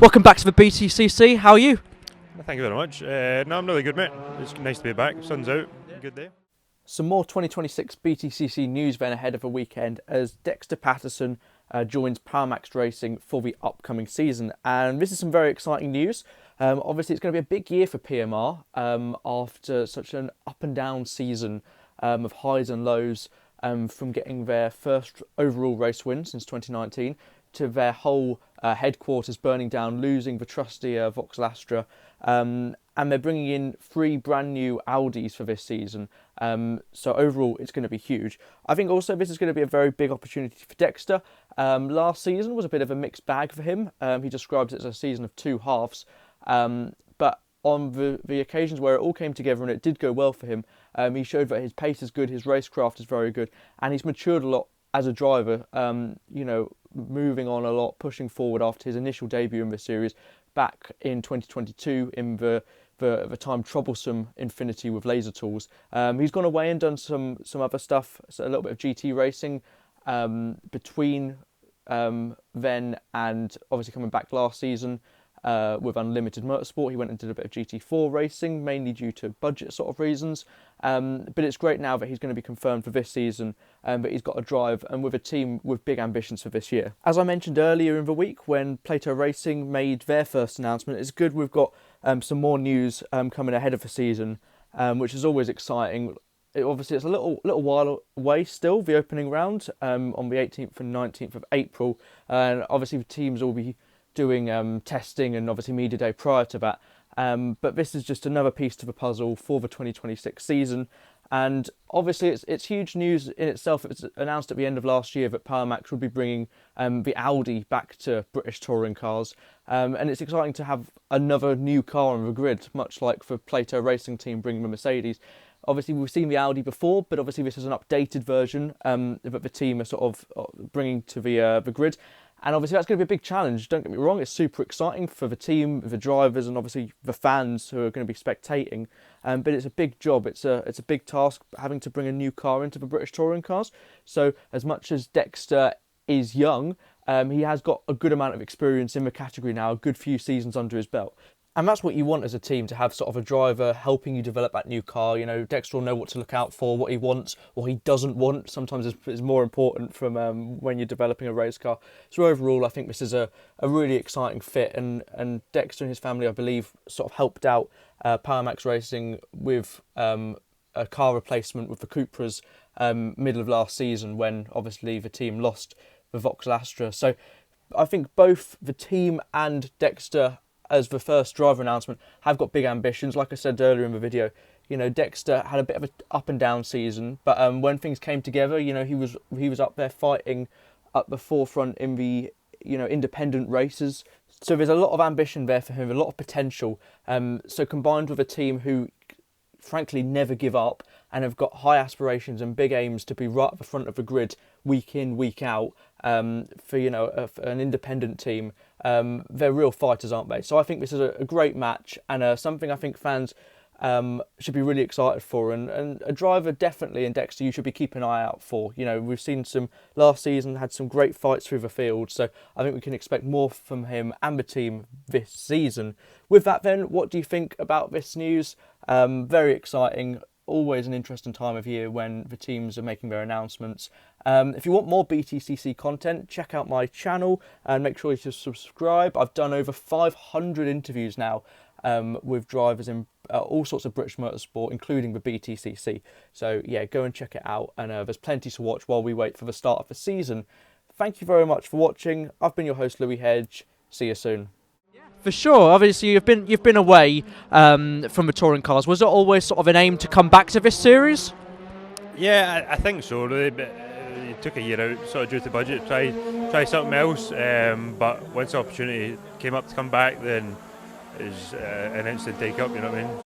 Welcome back to the Btcc. How are you? Thank you very much. No, I'm really good, mate. It's nice to be back. Sun's out. Good day. Some more 2026 Btcc news then ahead of the weekend as Dexter Patterson joins Powermaxed Racing for the upcoming season. And this is some very exciting news. Obviously, it's going to be a big year for PMR after such an up and down season of highs and lows from getting their first overall race win since 2019 to their whole headquarters burning down, losing the trusty Vauxhall Astra. And they're bringing in 3 brand new Audis for this season. So overall, it's going to be huge. I think also this is going to be a very big opportunity for Dexter. Last season was a bit of a mixed bag for him. He describes it as a season of 2 halves. But on the occasions where it all came together and it did go well for him, he showed that his pace is good, his racecraft is very good, and he's matured a lot as a driver, moving on a lot, pushing forward after his initial debut in the series back in 2022 in the time troublesome Infinity with laser tools. He's gone away and done some other stuff, so a little bit of GT racing between then and obviously coming back last season with Unlimited Motorsport. He went and did a bit of GT4 racing, mainly due to budget sort of reasons. But it's great now that he's going to be confirmed for this season, but he's got a drive and with a team with big ambitions for this year. As I mentioned earlier in the week when Plato Racing made their first announcement, it's good we've got some more news coming ahead of the season, which is always exciting. Obviously, it's a little while away still, the opening round on the 18th and 19th of April. And obviously, the teams will be doing testing and obviously media day prior to that. But this is just another piece to the puzzle for the 2026 season. And obviously it's huge news in itself. It was announced at the end of last year that Powermaxed would be bringing the Audi back to British touring cars. And it's exciting to have another new car on the grid, much like the Plato Racing team bringing the Mercedes. Obviously, we've seen the Audi before, but obviously this is an updated version that the team are sort of bringing to the grid. And obviously that's going to be a big challenge, don't get me wrong, it's super exciting for the team, the drivers and obviously the fans who are going to be spectating. But it's a big job, it's a big task having to bring a new car into the British touring cars. So as much as Dexter is young, he has got a good amount of experience in the category now, a good few seasons under his belt. And that's what you want as a team, to have sort of a driver helping you develop that new car. You know, Dexter will know what to look out for, what he wants, what he doesn't want. Sometimes it's more important from when you're developing a race car. So overall, I think this is a really exciting fit. And Dexter and his family, I believe, sort of helped out Powermaxed Racing with a car replacement with the Cupras middle of last season when obviously the team lost the Vauxhall Astra. So I think both the team and Dexter, as the first driver announcement, have got big ambitions. Like I said earlier in the video, you know, Dexter had a bit of an up and down season, but when things came together, you know, he was up there fighting at the forefront in the, you know, independent races. So there's a lot of ambition there for him, a lot of potential. So combined with a team who frankly never give up and have got high aspirations and big aims to be right at the front of the grid week in, week out, for, you know, an independent team, they're real fighters, aren't they? So I think this is a great match and something I think fans should be really excited for, and a driver definitely in Dexter you should be keeping an eye out for. You know, we've seen some last season, had some great fights through the field, so I think we can expect more from him and the team this season. With that then, what do you think about this news? Very exciting. Always an interesting time of year when the teams are making their announcements. If you want more Btcc content, check out my channel and make sure you subscribe. I've done over 500 interviews now with drivers in all sorts of British motorsport, including the Btcc. So yeah, go and check it out, and there's plenty to watch while we wait for the start of the season. Thank you very much for watching. I've been your host, Louis Hedge. See you soon. For sure. Obviously, you've been away from the touring cars. Was it always sort of an aim to come back to this series? Yeah, I think so, really. But it took a year out, sort of due to budget, try something else. But once the opportunity came up to come back, then it was an instant take up. You know what I mean?